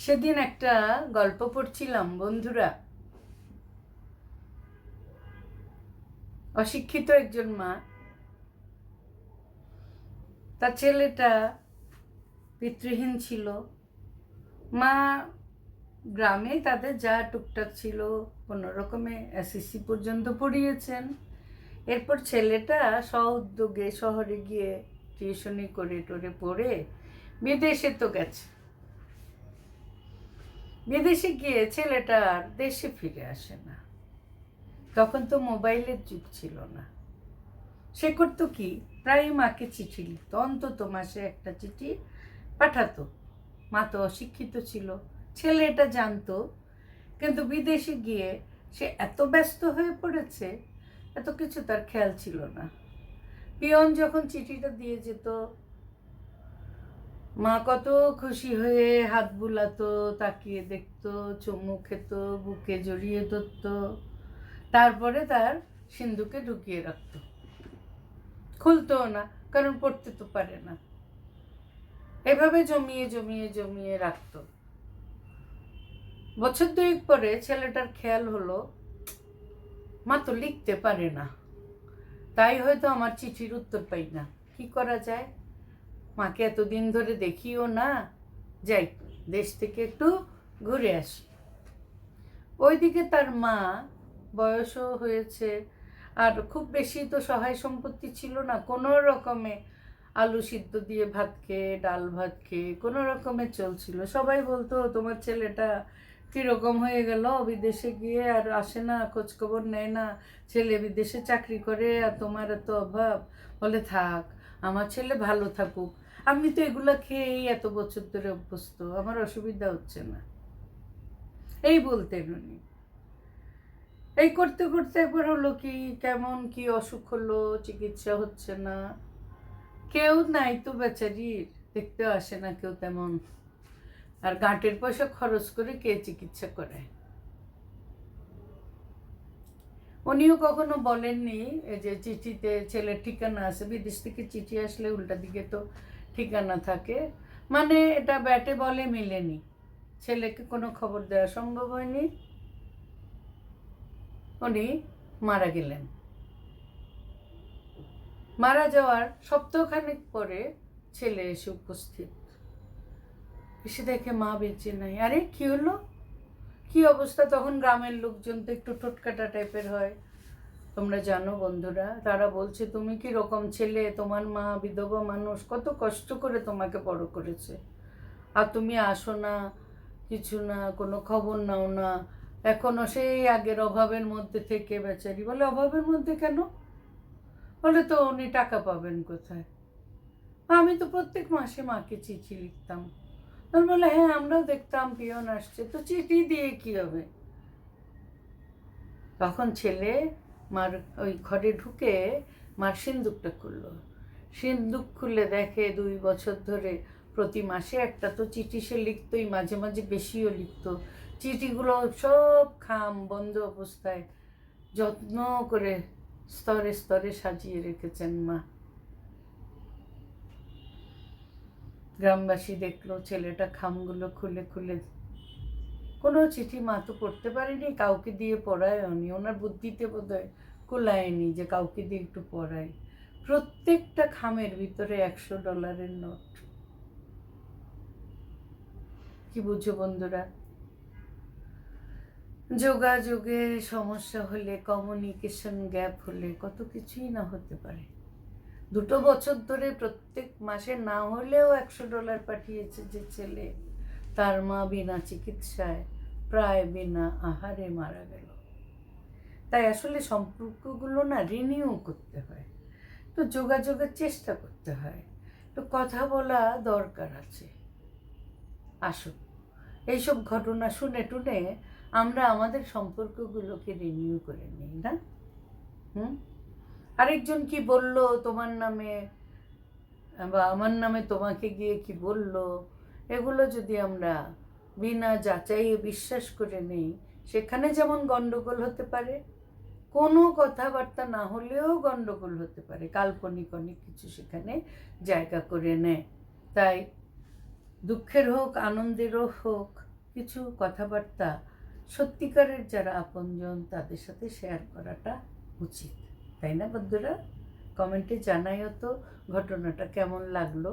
সেদিন একটা গল্প পড়ছিলাম বন্ধুরা। অশিক্ষিত একজন মা, তার ছেলেটা পিতৃহীন ছিল। মা গ্রামে তাদের যা টুকটাক ছিল কোনো রকমে এসএসসি পর্যন্ত পড়িয়েছেন। এরপর ছেলেটা স্ব-উদ্যোগে শহরে গিয়ে টিউশনি করে টোরে পড়ে বিদেশে তো গেছে। বিদেশে গিয়ে ছেলেটা আর দেশে ফিরে আসে না। তখন তো মোবাইলের যুগ ছিল না। সে করতো কি, প্রায় মাকে চিঠি লিখত, অন্তত মাসে একটা চিঠি পাঠাতো। মা তো অশিক্ষিত ছিল, ছেলে এটা জানতো, কিন্তু বিদেশে গিয়ে সে এত ব্যস্ত হয়ে পড়েছে, এত কিছু তার খেয়াল ছিল না। পিয়ন যখন চিঠিটা দিয়ে যেত, মা কত খুশি হয়ে হাত বুলাতো, তাকিয়ে দেখতো, চুমু খেত, বুকে জড়িয়ে ধরতো, তারপরে তার সিন্ধুকে ঢুকিয়ে রাখতো। খুলতো না, কারণ পড়তে তো পারে না। এভাবে জমিয়ে জমিয়ে জমিয়ে রাখতো। বছর দুয়েক পরে ছেলেটার খেয়াল হলো, মা তো লিখতে পারে না, তাই হয়তো আমার চিঠির উত্তর পাই না। কি করা যায়? মাকে এতদিন ধরে দেখিও না, যাই দেশ থেকে একটু ঘুরে আসি। ওইদিকে তার মা বয়সও হয়েছে, আর খুব বেশি তো সহায় সম্পত্তি ছিল না। কোনো রকমে আলু সিদ্ধ দিয়ে ভাত খেয়ে, ডাল ভাত খেয়ে কোনো রকমে চলছিল। সবাই বলতো, তোমার ছেলেটা কীরকম হয়ে গেল, বিদেশে গিয়ে আর আসে না, খোঁজখবর নেয় না, ছেলে বিদেশে চাকরি করে আর তোমার এত অভাব। বলে থাক, আমার ছেলে ভালো থাকুক, আমি তো এগুলো খেয়েই এত বছর ধরে অভ্যস্ত, আমার অসুবিধা হচ্ছে না, এই বলতেন উনি। এই করতে করতে একবার হলো কি, কেমন কি অসুখ হলো, চিকিৎসা হচ্ছে না, কেউ নাই তো বেচারির, দেখতেও আসে না কেউ তেমন। আর গাঁটের পয়সা খরচ করে কে চিকিৎসা করে? উনিও কখনো বলেননি যে চিঠিতে ছেলের ঠিকানা আছে। বিদেশ থেকে চিঠি আসলে উল্টা দিকে তো ঠিকানা থাকে, মানে এটা ব্যাটে বলে মিলেনি। ছেলেকে কোনো খবর দেওয়া সম্ভব হয়নি। উনি মারা গেলেন। মারা যাওয়ার সপ্তাহখানেক পরে ছেলে এসে উপস্থিত। এসে দেখে মা বেঁচে নাই। আরে কি হলো, কি অবস্থা? তখন গ্রামের লোকজন তো একটু ঠোটকাটা টাইপের হয়, তোমরা জানো বন্ধুরা। তারা বলছে, তুমি কি রকম ছেলে, তোমার মা বিধবা মানুষ, কত কষ্ট করে তোমাকে বড় করেছে, আর তুমি আসো না, কিছু না, কোনো খবর নাও না, এখনো সেই আগের অভাবের মধ্যে থেকে বেচারি। বলে অভাবের মধ্যে কেন? বলে তো উনি টাকা পাবেন কোথায়? আমি তো প্রত্যেক মাসে মাকে চিঠি লিখতাম। তখন বলে, হ্যাঁ আমরাও দেখতাম পিয়ন আসছে, তো চিঠি দিয়ে কি হবে? তখন ছেলে মার ওই ঘরে ঢুকে মার সিন্দুকটা খুললো। সিন্দুক খুলে দেখে 2 বছর ধরে প্রতি মাসে একটা তো চিঠি সে লিখতই, মাঝে মাঝে বেশিও লিখতো। চিঠিগুলো সব খাম বন্ধ অবস্থায় যত্ন করে স্তরে স্তরে সাজিয়ে রেখেছেন মা। গ্রামবাসী দেখলো ছেলেটা খামগুলো খুলে খুলে, কোনো চিঠি মা তো পড়তে পারেনি, কাউকে দিয়ে পড়ায়নি, ওনার বুদ্ধিতে বোধহয় কুলায়নি যে কাউকে দিয়ে একটু পড়ায়। প্রত্যেকটা খামের ভিতরে $100 নোট। কি বুঝো বন্ধুরা? যোগাযোগে সমস্যা হলে, কমিউনিকেশন গ্যাপ হলে কত কিছুই না হতে পারে। 2 বছর ধরে প্রত্যেক মাসে না হলেও $100 পাঠিয়েছে যে ছেলে, তার মা বিনা চিকিৎসায় প্রায় বিনা আহারে মারা গেল। তাই আসলে সম্পর্কগুলো না রিনিউ করতে হয়, তো যোগাযোগের চেষ্টা করতে হয়, তো কথা বলা দরকার আছে। আসো, এইসব ঘটনা শুনে টুনে আমরা আমাদের সম্পর্কগুলোকে রিনিউ করে নিই না। আরেকজন কি বলল তোমার নামে, বা আমার নামে তোমাকে গিয়ে কি বলল, এগুলো যদি আমরা বিনা যাচাইয়ে বিশ্বাস করে নেই, সেখানে যেমন গন্ডগোল হতে পারে, কোনো কথাবার্তা না হলেও গন্ডগোল হতে পারে, কাল্পনিক অনেক কিছু সেখানে জায়গা করে নেয়। তাই দুঃখের হোক আনন্দেরও হোক, কিছু কথাবার্তা সত্যিকারের যারা আপনজন তাদের সাথে শেয়ার করাটা উচিত, তাই না বন্ধুরা? কমেন্টে জানাইও তো ঘটনাটা কেমন লাগলো।